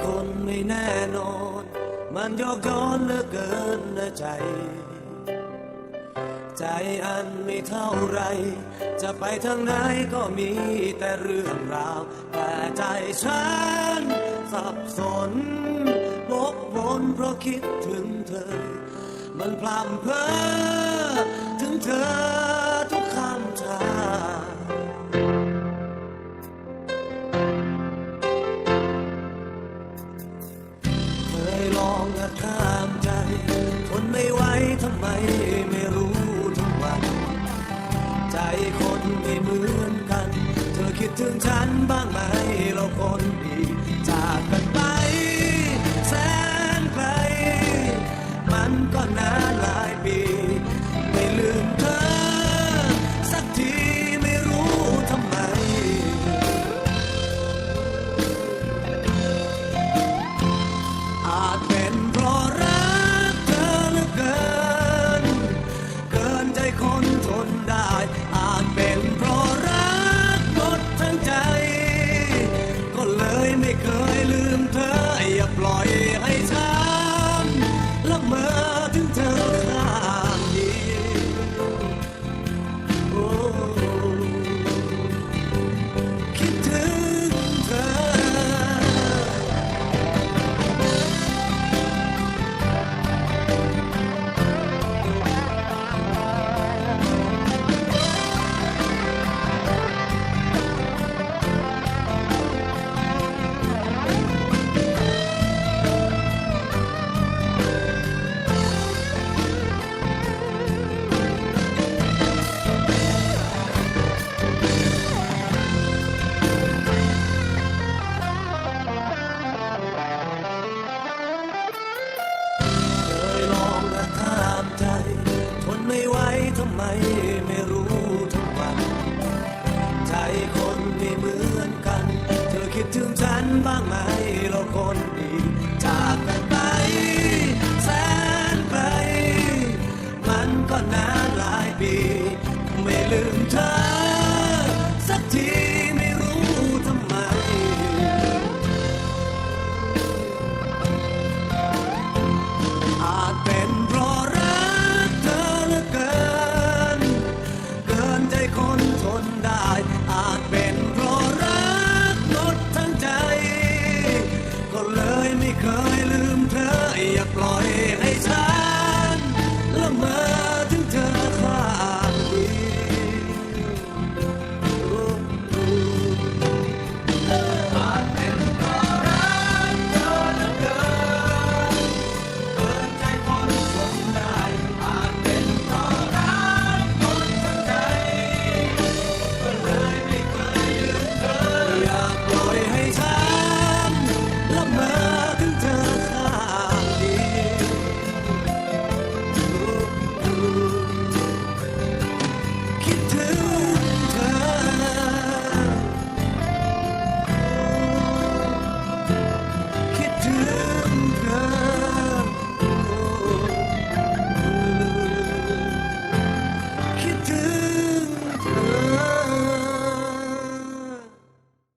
คนไม่แน่นอนมันโยกย้อนเหลือเกินนะใจอันไม่เท่าไรจะไปทางไหนก็มีแต่เรื่องราวแต่ใจฉันสับสนวกวนเพราะคิดถึงเธอมันพร่ำเพ้อถึงเธอทุกคำชาเคยลองหักข้ามใจทนไม่ไหวทำไมไม่รู้ทุกวันใจคนไม่เหมือนกันเธอคิดถึงฉันบ้างไหมเราคนดีจากกันไปแสนไกลมันก็นานหลายปีไม่ลืมเธอสักทีไม่รู้ทำไมอาจเป็นเพราะรักเธอเหลือเกินเกินใจคนทนได้อาจเป็นเพราะรักหมดทั้งใจก็เลยไม่เคยลืมเธออย่าปล่อยให้ฉันละเมอถึงเธอข้างเดียวคิดถึงเธอไม่ไหวทำไมไม่รู้ทุกวันใจคนไม่เหมือนกันเธอคิดถึงฉันบ้างไหมเราคนดีจากกันไปแสนไกลมันก็นานหลายปีไม่ลืมเธอสักทีไม่รู้ทำไมอาจเป็นเพราะคนทนได้อาจเป็นเพราะรักหมดทั้งใจก็เลยไม่เคยลืมเธออย่าปล่อยให้ฉันละเมอถึงเธอข้างเดียวอาจเป็นเพราะรักเธอเหลือเกินเกินใจคนทนได้อาจเป็นเพราะรักหมดทั้งใจอย่าปล่อยให้ฉันละเมอ